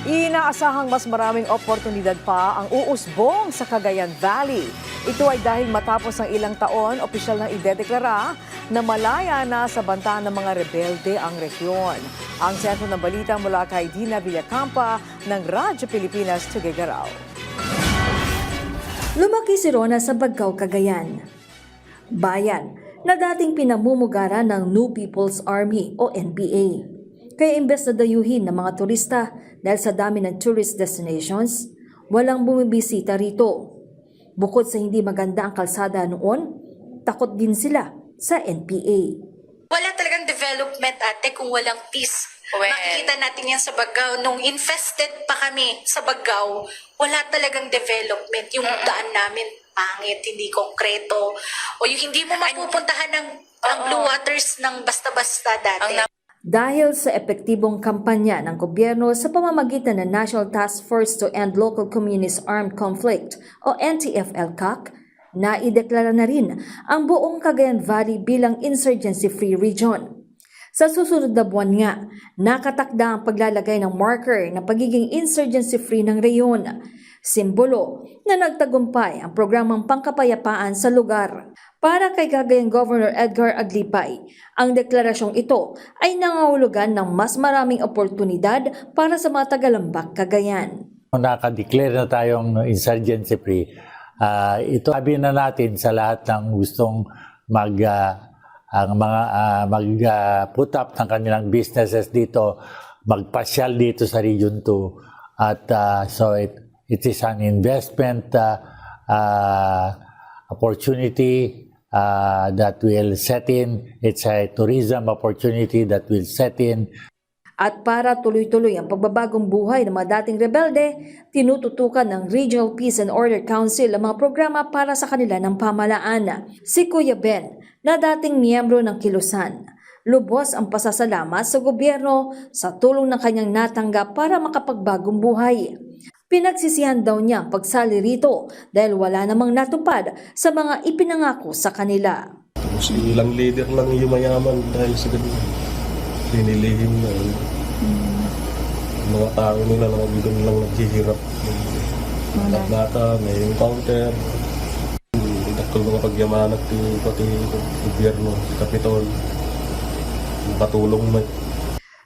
Inaasahang mas maraming oportunidad pa ang uusbong sa Cagayan Valley. Ito ay dahil matapos ng ilang taon, opisyal nang idedeklara na malaya na sa banta ng mga rebelde ang rehiyon. Ang sentro ng balita mula kay Dina Villacampa ng Radyo Pilipinas, Tuguegarao. Lumaki si Rona sa Bagao, Cagayan. Bayan na dating pinamumugaran ng New People's Army o NPA. Kaya imbes na dayuhin ng mga turista dahil sa dami ng tourist destinations, walang bumibisita rito. Bukod sa hindi maganda ang kalsada noon, takot din sila sa NPA. Wala talagang development ate kung walang peace. Well, Makikita natin yan sa Bagao. Nung infested pa kami sa Bagao, wala talagang development. Yung daan namin, pangit, hindi konkreto. O yung hindi mo mapupuntahan ng blue waters ng basta-basta dati. Dahil sa epektibong kampanya ng gobyerno sa pamamagitan ng National Task Force to End Local Communist Armed Conflict o NTF-ELCAC, naideklara na rin ang buong Cagayan Valley bilang insurgency-free region. Sa susunod na buwan nga, nakatakda ang paglalagay ng marker ng pagiging insurgency-free ng reyon, simbolo na nagtagumpay ang programang pangkapayapaan sa lugar. Para kay Cagayan Governor Edgar Aglipay, ang deklarasyong ito ay nangahulugan ng mas maraming oportunidad para sa mga tagalambak Cagayan. Nakadeclare na tayong insurgency-free. Ito sabi na natin sa lahat ng gustong mag-put up ng kanilang businesses dito, magpasyal dito sa Region 2. At so it is an investment opportunity that will set in. It's a tourism opportunity that will set in. At para tuloy-tuloy ang pagbabagong buhay ng mga dating rebelde, tinututukan ng Regional Peace and Order Council ang mga programa para sa kanila ng pamahalaan. Si Kuya Ben, na dating miyembro ng Kilusan, lubos ang pasasalamat sa gobyerno sa tulong ng kanyang natanggap para makapagbagong buhay. Pinagsisihan daw niya ang pagsali rito dahil wala namang natupad sa mga ipinangako sa kanila. Tapos ilang leader lang yumayaman dahil sa ganun. Pinilihim na. Mga tao nila lang lang naghihirap. Lahat-lata, may encounter. Dakol mga pagyaman at pati gobyerno, kapitol. Patulong mo.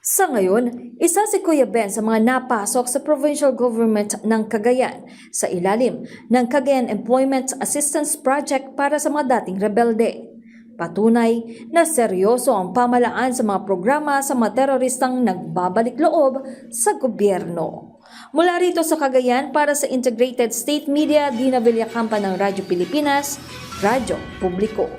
Sa ngayon, isa si Kuya Ben sa mga napasok sa provincial government ng Cagayan sa ilalim ng Cagayan Employment Assistance Project para sa mga dating rebelde. Patunay na seryoso ang pamahalaan sa mga programa sa mga teroristang nagbabalik loob sa gobyerno. Mula rito sa Cagayan para sa Integrated State Media, Dina Villacampa ng Radyo Pilipinas, Radyo Publiko.